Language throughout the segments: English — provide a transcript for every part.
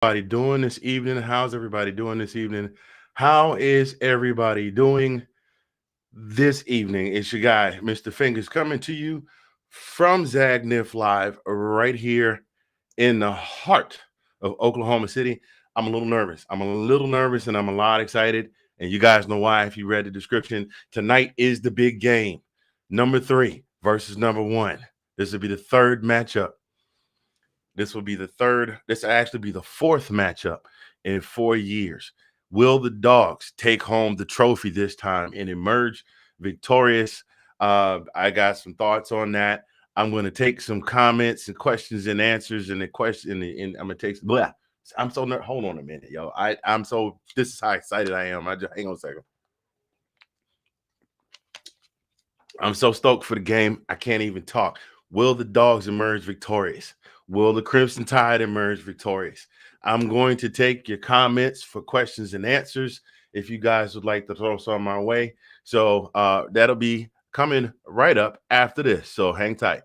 everybody doing this evening? How's everybody doing this evening? How is everybody doing this evening? It's your guy, Mr. Fingers, coming to you from Zagnif Live right here in the heart of Oklahoma City. I'm a little nervous. And I'm a lot excited. And you guys know why if you read the description. Tonight is the big game. Number 3 versus number 1. This will be the third matchup. This will be the third. This will actually be the fourth matchup in 4 years. Will the Dogs take home the trophy this time and emerge victorious? I got some thoughts on that. I'm going to take some comments and questions and answers, and the question, and I'm going to take some. Blah. I'm so hold on a minute, yo. I'm so. This is how excited I am. I just hang on a second. I'm so stoked for the game. I can't even talk. Will the Dogs emerge victorious? Will the Crimson Tide emerge victorious? I'm going to take your comments for questions and answers if you guys would like to throw some my way. So that'll be coming right up after this. So hang tight.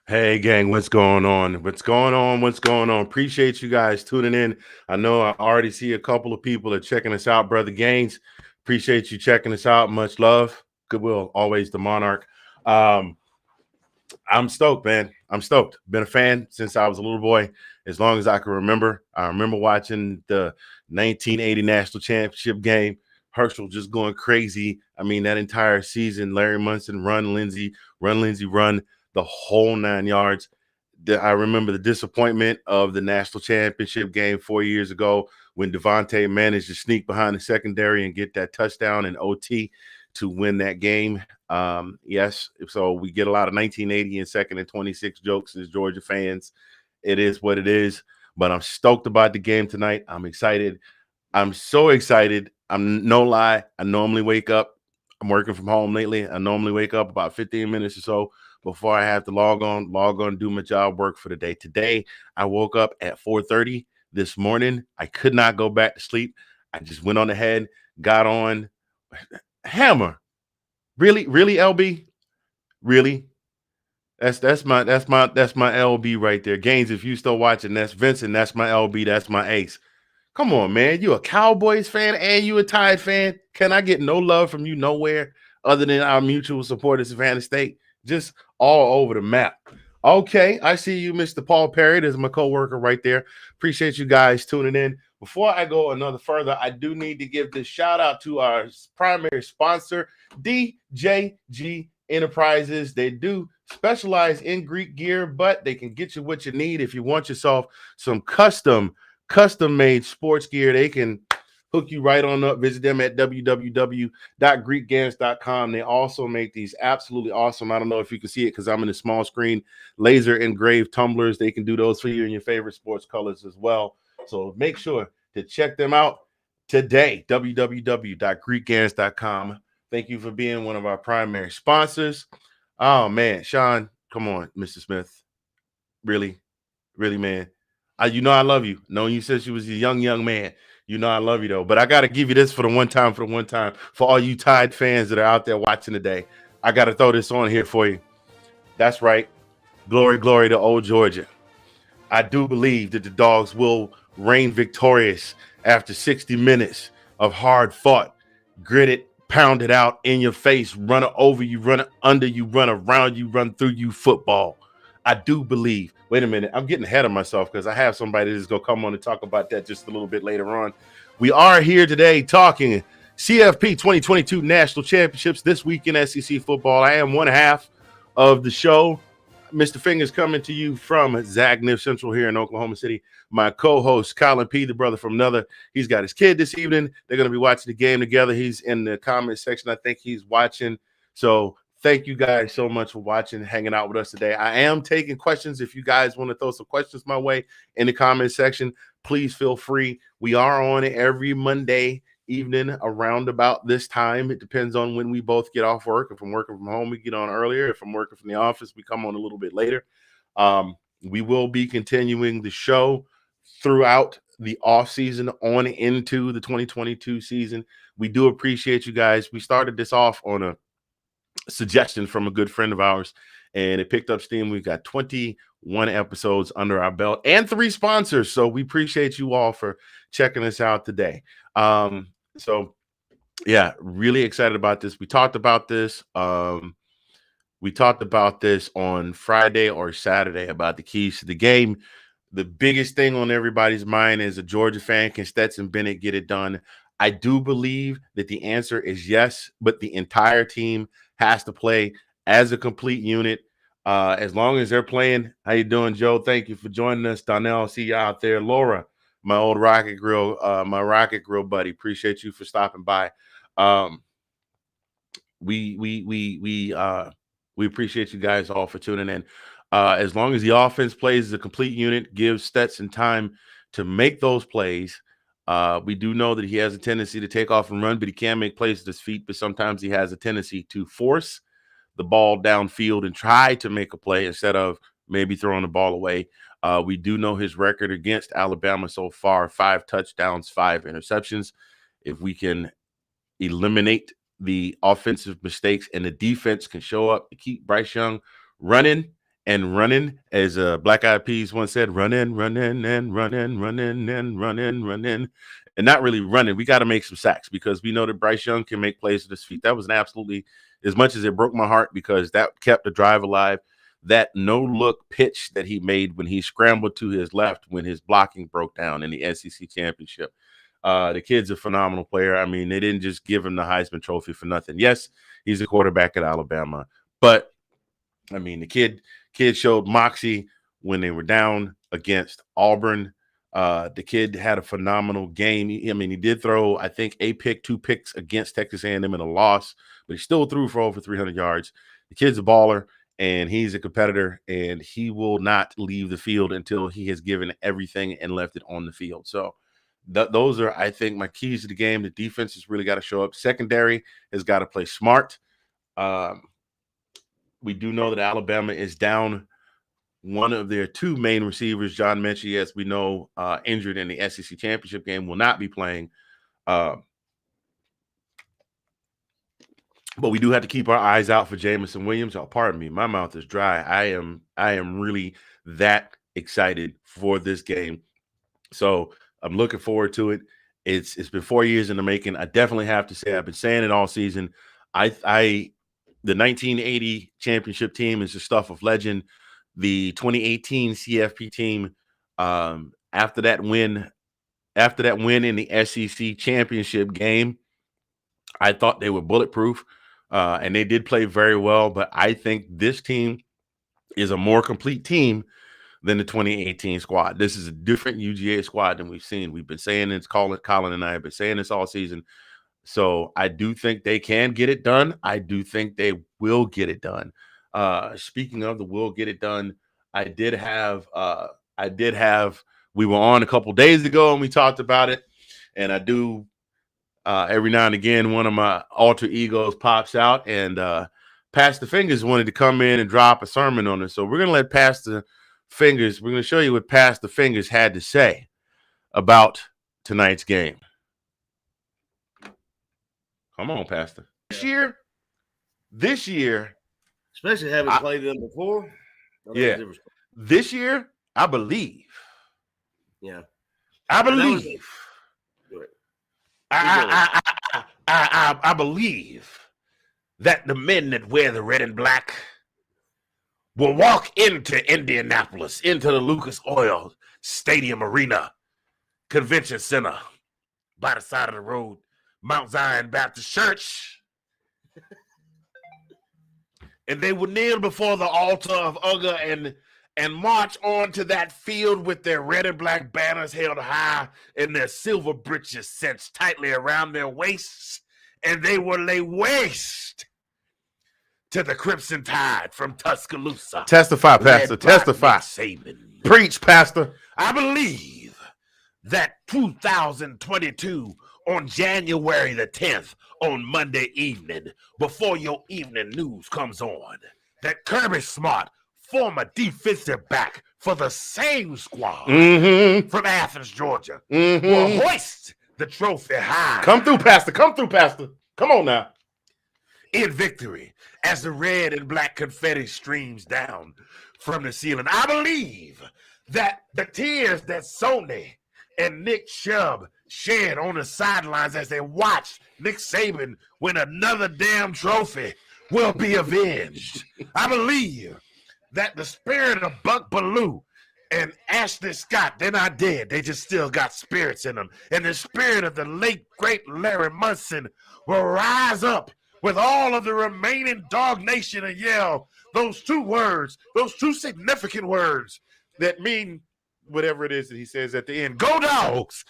Hey, gang, what's going on? What's going on? What's going on? Appreciate you guys tuning in. I know I already see a couple of people are checking us out. Brother Gaines, appreciate you checking us out. Much love. Goodwill, always the monarch. I'm stoked, man. I'm stoked. Been a fan since I was a little boy, as long as I can remember. I remember watching the 1980 National Championship game. Herschel just going crazy. I mean, that entire season, Larry Munson, run, Lindsey, run the whole 9 yards. I remember the disappointment of the national championship game 4 years ago when Devontae managed to sneak behind the secondary and get that touchdown in OT to win that game. Yes, so we get a lot of 1980 and second and 26 jokes as Georgia fans. It is what it is, but I'm stoked about the game tonight. I'm excited. I'm so excited. I'm no lie. I normally wake up. I'm working from home lately. I normally wake up about 15 minutes or so before I have to log on, do my job work for the day. Today, I woke up at 4:30 this morning. I could not go back to sleep. I just went on ahead, got on. Hammer. Really, LB? Really? That's my LB right there. Gaines, if you still watching, that's Vincent. That's my LB. That's my ace. Come on, man. You a Cowboys fan and you a Tide fan. Can I get no love from you nowhere other than our mutual supporters, Savannah State? Just all over the map. Okay, I see you, Mr. Paul Perry. There's my coworker right there. Appreciate you guys tuning in. Before I go another further, I do need to give this shout out to our primary sponsor, DJG Enterprises. They do specialize in Greek gear, but they can get you what you need if you want yourself some custom-made sports gear. They can hook you right on up. Visit them at www.greekgans.com. They also make these absolutely awesome. I don't know if you can see it because I'm in a small screen, laser engraved tumblers. They can do those for you in your favorite sports colors as well. So make sure to check them out today. www.greekgans.com. Thank you for being one of our primary sponsors. Oh, man. Sean, come on, Mr. Smith. Really, man. You know I love you. Knowing you since you was a young man. You know I love you, though. But I got to give you this for the one time, for all you Tide fans that are out there watching today. I got to throw this on here for you. That's right. Glory to old Georgia. I do believe that the Dogs will reign victorious after 60 minutes of hard fought, gritted, pounded out in your face, run over you, run under you, run around you, run through you football. I do believe. Wait a minute. I'm getting ahead of myself because I have somebody that's going to come on and talk about that just a little bit later on. We are here today talking CFP 2022 National Championships this week in SEC football. I am one half of the show. Mr. Fingers coming to you from Zagnif Central here in Oklahoma City. My co-host, Colin P., the brother from another. He's got his kid this evening. They're going to be watching the game together. He's in the comment section. I think he's watching. So thank you guys so much for watching, hanging out with us today. I am taking questions. If you guys want to throw some questions my way in the comment section, please feel free. We are on every Monday evening around about this time. It depends on when we both get off work. If I'm working from home, we get on earlier. If I'm working from the office, we come on a little bit later. We will be continuing the show throughout the off season on into the 2022 season. We do appreciate you guys. We started this off on a suggestion from a good friend of ours, and it picked up steam. We've got 21 episodes under our belt and 3 sponsors. So we appreciate you all for checking us out today. So yeah, really excited about this. We talked about this. We talked about this on Friday or Saturday about the keys to the game. The biggest thing on everybody's mind is a Georgia fan. Can Stetson Bennett get it done? I do believe that the answer is yes, but the entire team has to play as a complete unit. As long as they're playing. How you doing, Joe? Thank you for joining us. Donnell, see you out there. Laura, my old Rocket Grill, my Rocket Grill buddy. Appreciate you for stopping by. We appreciate you guys all for tuning in. As long as the offense plays as a complete unit, gives Stetson time to make those plays. We do know that he has a tendency to take off and run, but he can make plays with his feet. But sometimes he has a tendency to force the ball downfield and try to make a play instead of maybe throwing the ball away. We do know his record against Alabama so far: 5 touchdowns, 5 interceptions. If we can eliminate the offensive mistakes and the defense can show up to keep Bryce Young running and running, as Black Eyed Peas once said, running, and not really running. We got to make some sacks because we know that Bryce Young can make plays with his feet. That was an absolutely, as much as it broke my heart because that kept the drive alive, that no-look pitch that he made when he scrambled to his left when his blocking broke down in the SEC championship. The kid's a phenomenal player. I mean, they didn't just give him the Heisman Trophy for nothing. Yes, he's a quarterback at Alabama, but I mean, the kid showed moxie when they were down against Auburn. The kid had a phenomenal game. He did throw, I think, 2 picks against Texas A&M in a loss, but he still threw for over 300 yards. The kid's a baller, and he's a competitor, and he will not leave the field until he has given everything and left it on the field. So those are, I think, my keys to the game. The defense has really got to show up. Secondary has got to play smart. We do know that Alabama is down one of their 2 main receivers. John Mechie, as we know, injured in the SEC championship game, will not be playing. But we do have to keep our eyes out for Jamison Williams. Oh, pardon me, my mouth is dry. I am really that excited for this game. So I'm looking forward to it. It's been 4 years in the making. I definitely have to say, I've been saying it all season. The 1980 championship team is the stuff of legend. The 2018 CFP team, after that win in the SEC championship game, I thought they were bulletproof, and they did play very well. But I think this team is a more complete team than the 2018 squad. This is a different UGA squad than we've seen. We've been saying this, Colin and I have been saying this all season. So I do think they can get it done. I do think they will get it done. Speaking of the will get it done, we were on a couple days ago and we talked about it. And I do, every now and again, one of my alter egos pops out, and Pastor Fingers wanted to come in and drop a sermon on it. So we're going to let Pastor Fingers, we're going to show you what Pastor Fingers had to say about tonight's game. Come on, Pastor. This year, especially having played them before. Yeah, this year, I believe. Yeah, I believe. I believe that the men that wear the red and black will walk into Indianapolis, into the Lucas Oil Stadium Arena Convention Center by the side of the road, Mount Zion Baptist Church. and they would kneel before the altar of UGA and march onto that field with their red and black banners held high and their silver breeches cinched tightly around their waists, and they would lay waste to the Crimson Tide from Tuscaloosa. Testify, Pastor. Testify. Preach, Pastor. I believe that 2022 on January the 10th, on Monday evening, before your evening news comes on, that Kirby Smart, former defensive back for the same squad from Athens, Georgia, will hoist the trophy high. Come through, Pastor. Come through, Pastor. Come on now. In victory, as the red and black confetti streams down from the ceiling. I believe that the tears that Sony and Nick Chubb shed on the sidelines as they watched Nick Saban win another damn trophy will be avenged. I believe that the spirit of Buck Bellew and Ashley Scott, they're not dead. They just still got spirits in them. And the spirit of the late, great Larry Munson will rise up with all of the remaining Dog Nation and yell those two words, those two significant words that mean whatever it is that he says at the end. Go Dogs!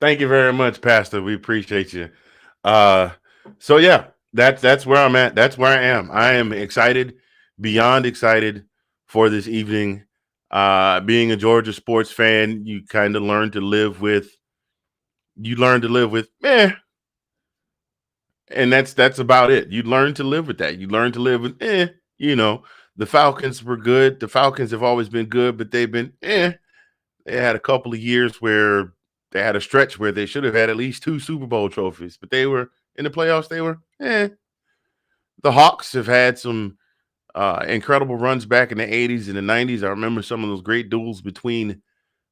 Thank you very much, Pastor. We appreciate you. So yeah, that's where I'm at. That's where I am. I am excited, beyond excited for this evening. Being a Georgia sports fan, you kind of learn to live with. And that's about it. You learn to live with that. You learn to live with, the Falcons were good. The Falcons have always been good, but they've been, They had a couple of years where they had a stretch where they should have had at least 2 Super Bowl trophies, but they were in the playoffs. They were, The Hawks have had some incredible runs back in the 80s and the 90s. I remember some of those great duels between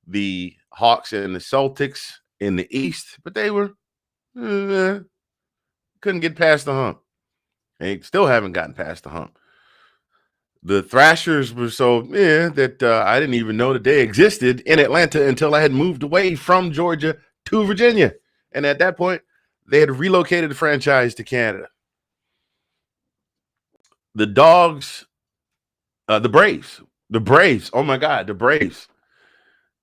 the Hawks and the Celtics in the East, but they were couldn't get past the hump. They still haven't gotten past the hump. The Thrashers were so that I didn't even know that they existed in Atlanta until I had moved away from Georgia to Virginia. And at that point, they had relocated the franchise to Canada. The Dogs, the Braves, oh my God, the Braves.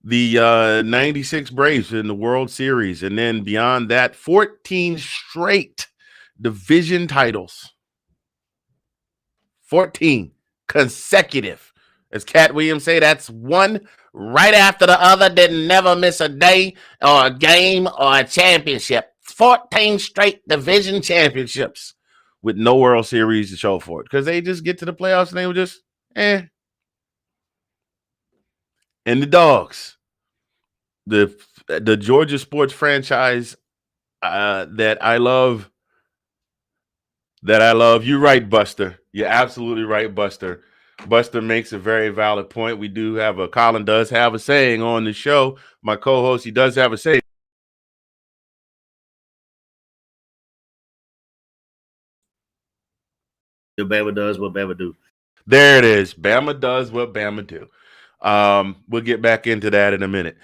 The 96 Braves in the World Series. And then beyond that, 14 straight division titles. 14 consecutive. As Cat Williams say, that's one right after the other. Didn't never miss a day or a game or a championship. 14 straight division championships with no World Series to show for it. Because they just get to the playoffs and they were just, And the Dogs. The Georgia sports franchise that I love. You're right, Buster. You're absolutely right, Buster. Buster makes a very valid point. We do have Colin does have a saying on the show. My co-host, he does have a saying. Bama does what Bama do. There it is. Bama does what Bama do. We'll get back into that in a minute.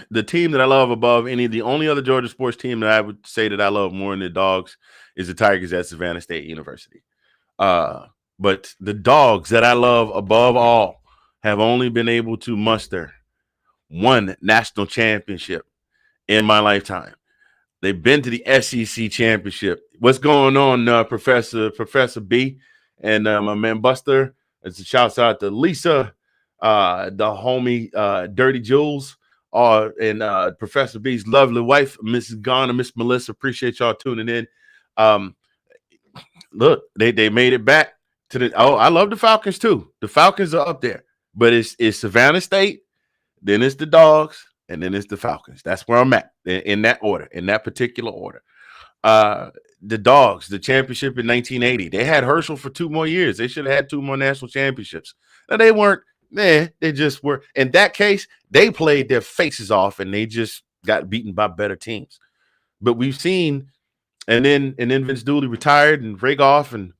The team that I love above the only other Georgia sports team that I would say that I love more than the Dogs is the Tigers at Savannah State University. But the Dogs that I love above all have only been able to muster one national championship in my lifetime. They've been to the SEC championship. What's going on, Professor B? And my man Buster. It's a shout out to Lisa, the homie Dirty Jules, and Professor B's lovely wife, Mrs. Garner, Miss Melissa. Appreciate y'all tuning in. Look, they made it back to the. Oh, I love the Falcons too. The Falcons are up there, but it's Savannah State, then it's the Dogs, and then it's the Falcons. That's where I'm at in that order, in that particular order. The Dogs, the championship in 1980. They had Herschel for 2 more years. They should have had 2 more national championships. Now they weren't. They just were. In that case, they played their faces off, and they just got beaten by better teams. But we've seen, and then Vince Dooley retired, and Ragoff and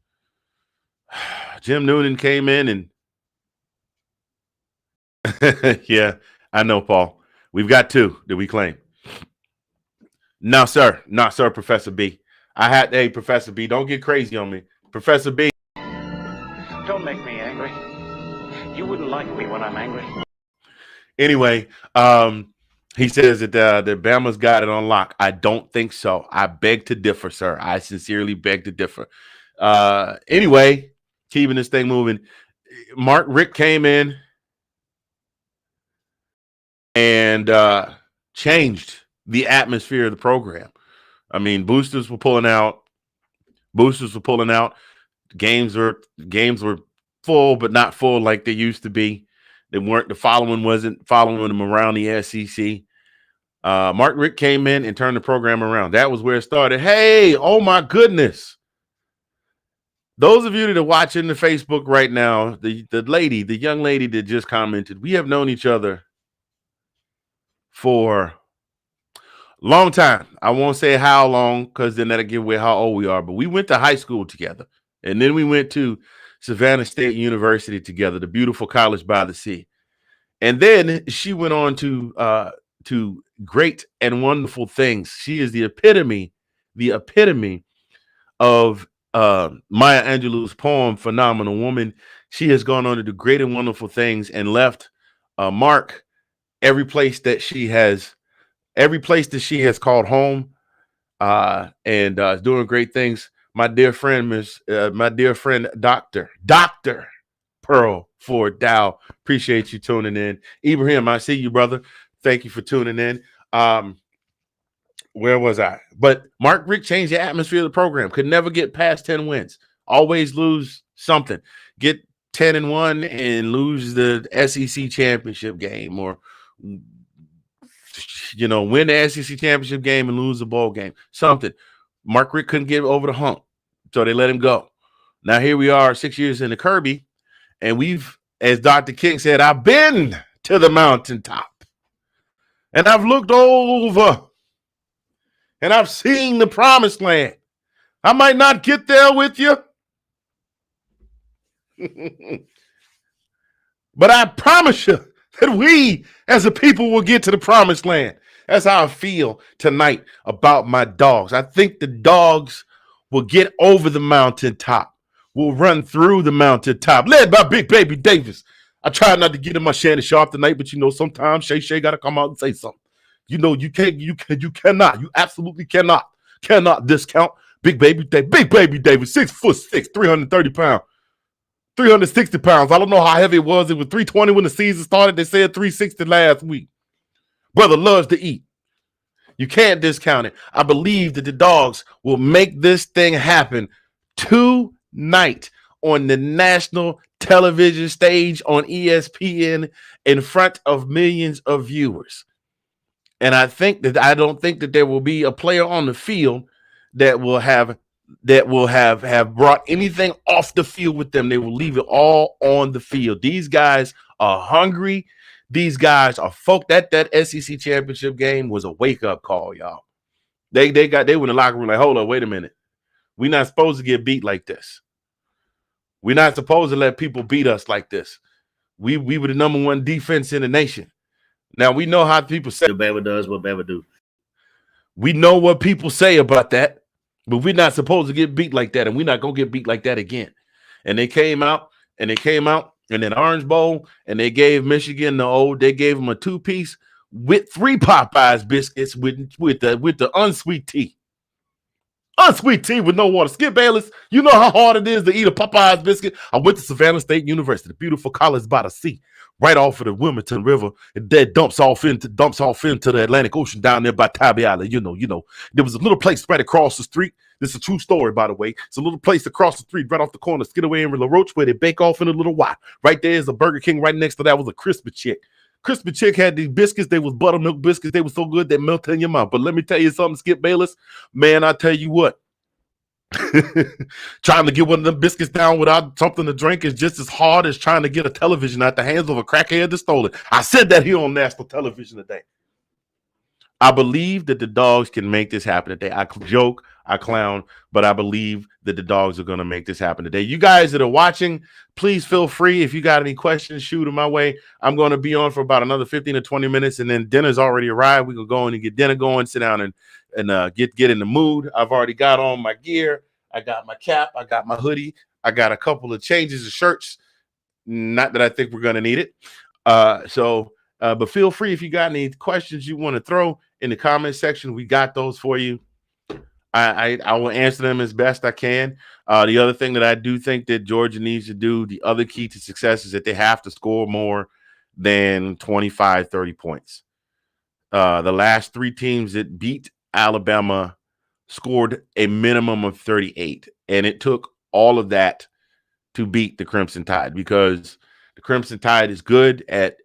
Jim Noonan came in, and yeah, I know, Paul. We've got 2 that we claim. No, sir, Professor B. Hey, Professor B, don't get crazy on me. Professor B. Don't make me angry. You wouldn't like me when I'm angry. Anyway, he says that Bama's got it on lock. I don't think so. I beg to differ, sir. I sincerely beg to differ. Anyway, keeping this thing moving. Mark Richt came in and changed the atmosphere of the program. I mean, boosters were pulling out. Games were full, but not full like they used to be. They weren't. The following wasn't following them around the SEC. Mark Richt came in and turned the program around. That was where it started. Hey, oh my goodness. Those of you that are watching the Facebook right now, the young lady that just commented, we have known each other for a long time. I won't say how long because then that'll give away how old we are, but we went to high school together. And then we went to Savannah State University together, the beautiful college by the sea. And then she went on to great and wonderful things. She is the epitome of Maya Angelou's poem, Phenomenal Woman. She has gone on to do great and wonderful things and left a mark every place that she has called home, and is doing great things. My dear friend, Dr. Pearl Ford Dow. Appreciate you tuning in. Ibrahim, I see you, brother. Thank you for tuning in. Where was I? But Mark Richt changed the atmosphere of the program. Could never get past 10 wins. Always lose something. Get 10-1 and lose the SEC championship game, or win the SEC championship game and lose the bowl game. Something. Mark Richt couldn't get over the hump, so they let him go. Now here we are 6 years into Kirby, and we've, as Dr. King said, I've been to the mountaintop, and I've looked over, and I've seen the promised land. I might not get there with you, but I promise you that we as a people will get to the promised land. That's how I feel tonight about my dogs. I think the dogs will get over the mountaintop. We'll run through the mountaintop, led by Big Baby Davis. I tried not to get in my Shannon Sharp tonight, but sometimes Shay got to come out and say something. You cannot, you absolutely cannot discount Big Baby Davis. Big Baby Davis, 6'6", 330 pounds. 360 pounds. I don't know how heavy it was. It was 320 when the season started. They said 360 last week. Brother loves to eat. You can't discount it. I believe that the dogs will make this thing happen tonight on the national television stage on ESPN in front of millions of viewers. And I don't think that there will be a player on the field that will have brought anything off the field with them. They will leave it all on the field. These guys are hungry. These guys are folk. That SEC championship game was a wake-up call, y'all. They went in the locker room like, hold up, wait a minute. We're not supposed to get beat like this. We're not supposed to let people beat us like this. We were the number one defense in the nation. Now, we know how people say Bama does what Bama do. We know what people say about that, but we're not supposed to get beat like that, and we're not going to get beat like that again. And they came out in an Orange Bowl, and they gave Michigan they gave them a 2-piece with 3 Popeyes biscuits with the unsweet tea. Unsweet tea with no water. Skip Bayless, you know how hard it is to eat a Popeyes biscuit? I went to Savannah State University, the beautiful college by the sea, right off of the Wilmington River. And that dumps off into the Atlantic Ocean down there by Tybee Island. You know. There was a little place right across the street. This is a true story, by the way. It's a little place across the street, right off the corner, Skidaway and La Roche, where they bake off in a little while. Right there is a Burger King. Right next to that was a Crispy Chick. Crispy Chick had these biscuits. They was buttermilk biscuits. They were so good they melted in your mouth. But let me tell you something, Skip Bayless. Man, I tell you what. Trying to get one of them biscuits down without something to drink is just as hard as trying to get a television out the hands of a crackhead that stole it. I said that here on national television today. I believe that the dogs can make this happen today. I joke, I clown, but I believe that the dogs are going to make this happen today. You guys that are watching, please feel free. If you got any questions, shoot them my way. I'm going to be on for about another 15 to 20 minutes, and then dinner's already arrived. We can go in and get dinner going, sit down and and get in the mood. I've already got on my gear. I got my cap. I got my hoodie. I got a couple of changes of shirts. Not that I think we're going to need it. But feel free if you got any questions you want to throw in the comment section. We got those for you. I will answer them as best I can. The other thing that I do think that Georgia needs to do, the other key to success, is that they have to score more than 25, 30 points. The last 3 teams that beat Alabama scored a minimum of 38, and it took all of that to beat the Crimson Tide, because the Crimson Tide is good at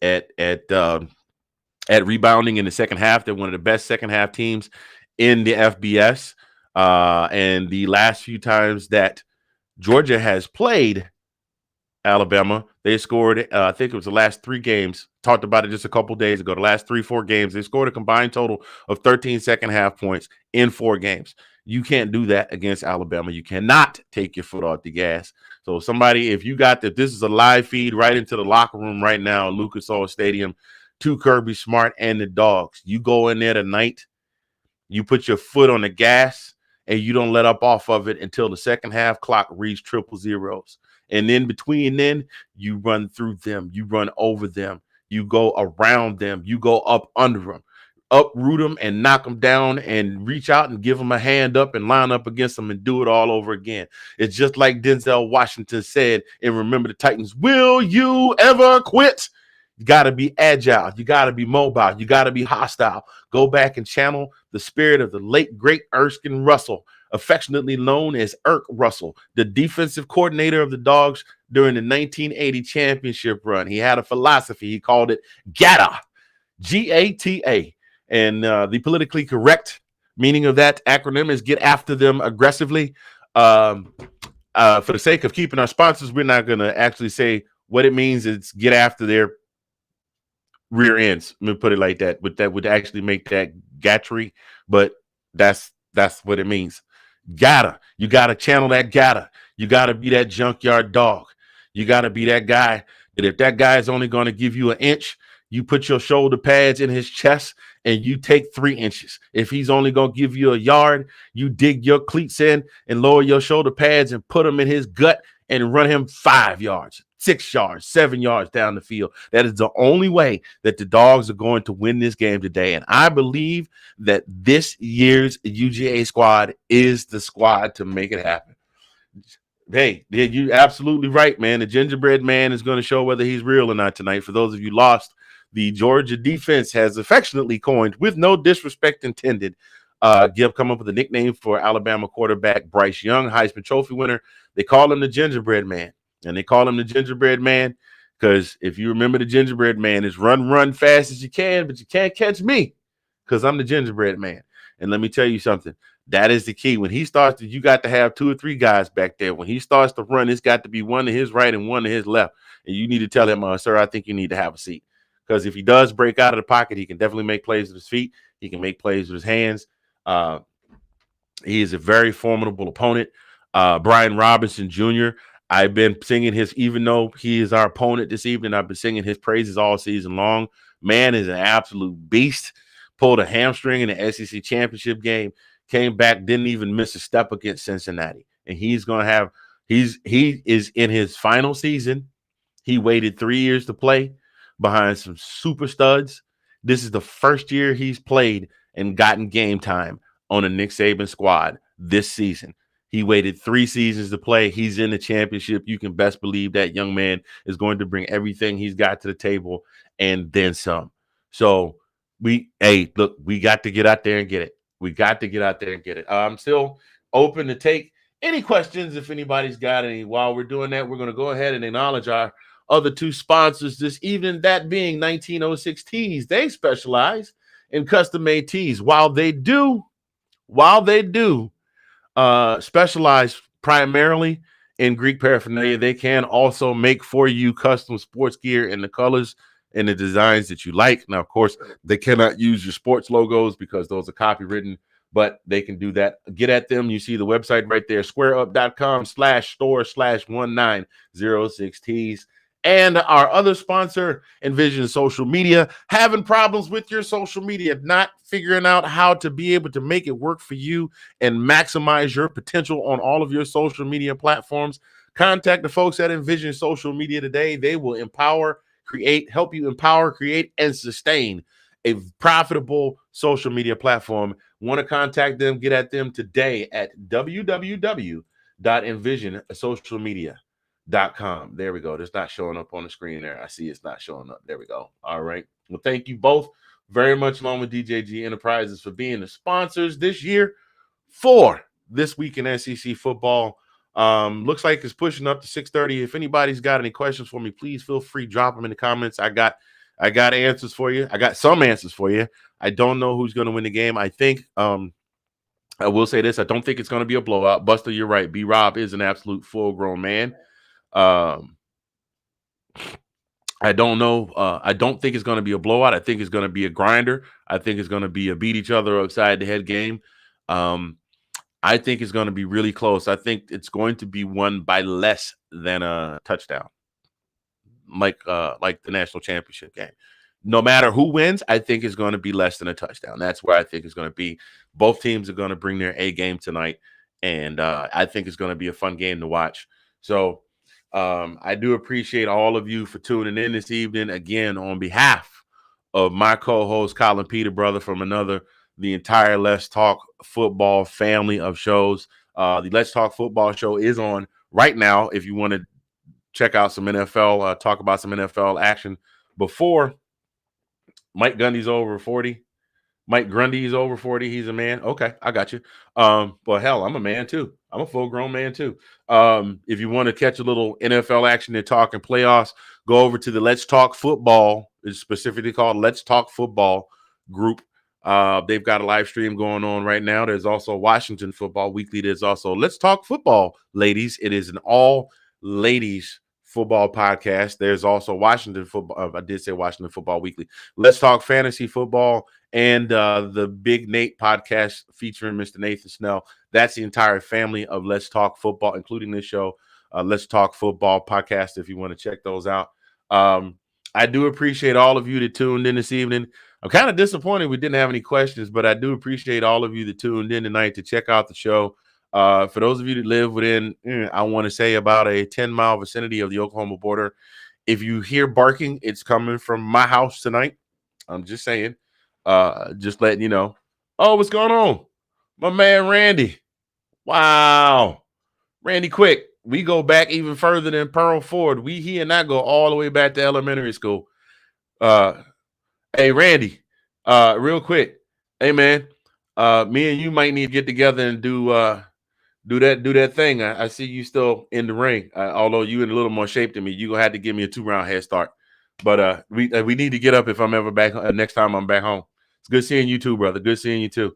rebounding in the second half. They're one of the best second half teams in the FBS. And the last few times that Georgia has played Alabama, they scored, I think it was the last 3 games, talked about it just a couple days ago, the last 3-4 games, they scored a combined total of 13 second half points in 4 games. You can't do that against Alabama. You cannot take your foot off the gas. So somebody, if you got that, this is a live feed right into the locker room right now, Lucas Oil Stadium, to Kirby Smart and the Dogs. You go in there tonight, you put your foot on the gas, and you don't let up off of it until the second half clock reads 000. And then between then, you run through them, you run over them, you go around them, you go up under them, uproot them and knock them down, and reach out and give them a hand up and line up against them and do it all over again. It's just like Denzel Washington said in Remember the Titans, will you ever quit? You got to be agile. You got to be mobile. You got to be hostile. Go back and channel the spirit of the late, great Erskine Russell, affectionately known as Irk Russell, the defensive coordinator of the Dogs during the 1980 championship run. He had a philosophy. He called it GATA, G-A-T-A. And the politically correct meaning of that acronym is get after them aggressively. For the sake of keeping our sponsors, we're not going to actually say what it means. It's get after their rear ends. Let me put it like that. But that would actually make that gatry, but that's what it means. You gotta channel that GATA. You gotta be that junkyard dog. You gotta be that guy that if that guy is only going to give you an inch, you put your shoulder pads in his chest and you take 3 inches. If he's only going to give you a yard, you dig your cleats in and lower your shoulder pads and put them in his gut and run him 5 yards, 6 yards, 7 yards down the field. That is the only way that the Dogs are going to win this game today. And I believe that this year's UGA squad is the squad to make it happen. Hey, you're absolutely right, man. The gingerbread man is going to show whether he's real or not tonight. For those of you lost, the Georgia defense has affectionately coined, with no disrespect intended, come up with a nickname for Alabama quarterback Bryce Young, Heisman Trophy winner. They call him the gingerbread man. And they call him the gingerbread man because if you remember, the gingerbread man is run fast as you can, but you can't catch me because I'm the gingerbread man. And let me tell you something. That is the key. When he starts, you got to have 2 or 3 guys back there. When he starts to run, it's got to be one to his right and one to his left. And you need to tell him, sir, I think you need to have a seat. Because if he does break out of the pocket, he can definitely make plays with his feet. He can make plays with his hands. He is a very formidable opponent. Brian Robinson Jr., I've been singing his, even though he is our opponent this evening, I've been singing his praises all season long. Man is an absolute beast. Pulled a hamstring in the SEC championship game. Came back, didn't even miss a step against Cincinnati. And he's going to have, he is in his final season. He waited 3 years to play behind some super studs. This is the first year he's played and gotten game time on a Nick Saban squad this season. He waited 3 seasons to play. He's in the championship. You can best believe that young man is going to bring everything he's got to the table and then some. So we got to get out there and get it. We got to get out there and get it. I'm still open to take any questions if anybody's got any. While we're doing that, we're going to go ahead and acknowledge our other 2 sponsors this evening, that being 1906 Tees. They specialize in custom-made tees. While they do specialize primarily in Greek paraphernalia, they can also make for you custom sports gear in the colors and the designs that you like. Now, of course, they cannot use your sports logos because those are copywritten, but they can do that. Get at them. You see the website right there, squareup.com/store/1906 tees. And our other sponsor, Envision Social Media. Having problems with your social media, not figuring out how to be able to make it work for you and maximize your potential on all of your social media platforms, contact the folks at Envision Social Media today. They will help you empower, create, and sustain a profitable social media platform. Want to contact them, get at them today at www.envision.socialmedia.com. There we go. It's not showing up on the screen there. I see it's not showing up. There we go. All right. Well, thank you both very much, along with DJG Enterprises, for being the sponsors this year for This Week in SEC Football. Looks like it's pushing up to 6:30. If anybody's got any questions for me, please feel free, drop them in the comments. I got answers for you. I got some answers for you. I don't know who's going to win the game. I think I will say this. I don't think it's going to be a blowout. Buster, you're right. B-Rob is an absolute full-grown man. I don't know. I don't think it's going to be a blowout. I think it's going to be a grinder. I think it's going to be a beat each other upside the head game. I think it's going to be really close. I think it's going to be won by less than a touchdown, like the national championship game. No matter who wins, I think it's going to be less than a touchdown. That's where I think it's going to be. Both teams are going to bring their A game tonight, and I think it's going to be a fun game to watch. So I do appreciate all of you for tuning in this evening. Again, on behalf of my co-host, Colin Peterbrother, from the entire Let's Talk Football family of shows. The Let's Talk Football show is on right now. If you want to check out some NFL, talk about some NFL action before Mike Gundy's over 40. Mike Grundy's over 40. He's a man. Okay, I got you. Well, hell, I'm a man too. I'm a full-grown man too. If you want to catch a little NFL action and talking playoffs, go over to the Let's Talk Football. It's specifically called Let's Talk Football group. They've got a live stream going on right now. There's also Washington Football Weekly. There's also Let's Talk Football, ladies. It is an all-ladies football podcast. There's also Washington Football. I did say Washington Football Weekly. Let's Talk Fantasy Football and the Big Nate podcast featuring Mr. Nathan Snell. That's the entire family of Let's Talk Football, including this show, Let's Talk Football podcast, if you want to check those out. I do appreciate all of you that tuned in this evening. I'm kind of disappointed we didn't have any questions, but I do appreciate all of you that tuned in tonight to check out the show. For those of you that live within, I want to say, about a 10-mile vicinity of the Oklahoma border, if you hear barking, it's coming from my house tonight. I'm just saying, just letting you know. Oh, what's going on? My man, Randy. Wow. Randy Quick. We go back even further than Pearl Ford. He and I go all the way back to elementary school. Hey, Randy, real quick. Hey, man, me and you might need to get together and do that thing. I see you still in the ring. Although you in a little more shape than me, you're going to have to give me a 2-round head start. But we need to get up if I'm ever back next time I'm back home. It's good seeing you too, brother. Good seeing you too.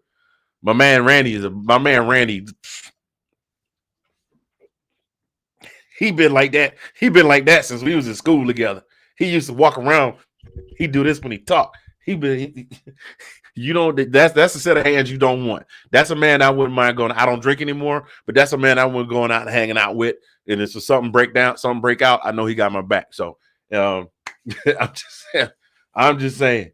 My man Randy. He been like that. He been like that since we was in school together. He used to walk around. He do this when he talk. You know, that's a set of hands you don't want. That's a man I wouldn't mind going. I don't drink anymore, but that's a man I wouldn't going out and hanging out with. And if something break out, I know he got my back. So I'm just saying.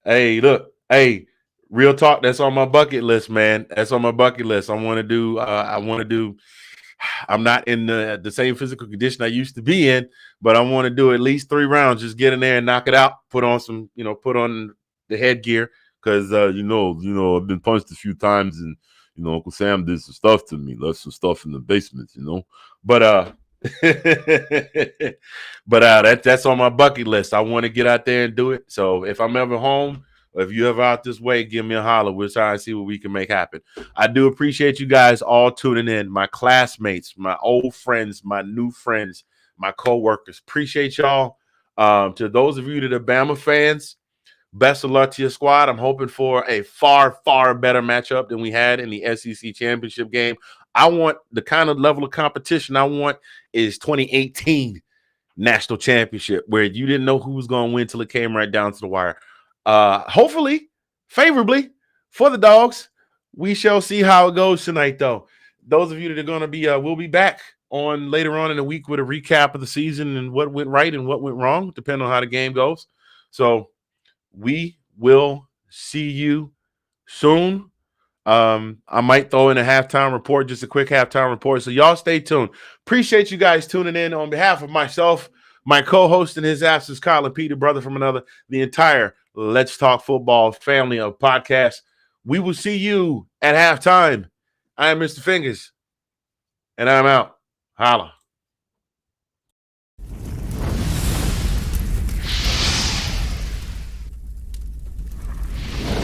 Hey, look, hey, real talk. That's on my bucket list, man. That's on my bucket list. I want to do. I'm not in the same physical condition I used to be in, but I want to do at least 3 rounds. Just get in there and knock it out. Put on the headgear because I've been punched a few times, and Uncle Sam did some stuff to me. Left some stuff in the basement, But that's on my bucket list. I want to get out there and do it. So if I'm ever home, or if you're ever out this way, give me a holler. We'll try and see what we can make happen. I do appreciate you guys all tuning in. My classmates, my old friends, my new friends, my co-workers. Appreciate y'all. To those of you that are Bama fans, best of luck to your squad. I'm hoping for a far, far better matchup than we had in the SEC championship game. I want the kind of level of competition I want is 2018 national championship, where you didn't know who was going to win till it came right down to the wire. Hopefully, favorably for the Dogs. We shall see how it goes tonight, though. Those of you that are going to be, we'll be back on later on in the week with a recap of the season and what went right and what went wrong, depending on how the game goes. So we will see you soon. I might throw in a halftime report, just a quick halftime report. So y'all stay tuned. Appreciate you guys tuning in. On behalf of myself, my co-host in his absence, Colin Peter, brother from another, the entire Let's Talk Football family of podcasts. We will see you at halftime. I am Mr. Fingers, and I'm out. Holla.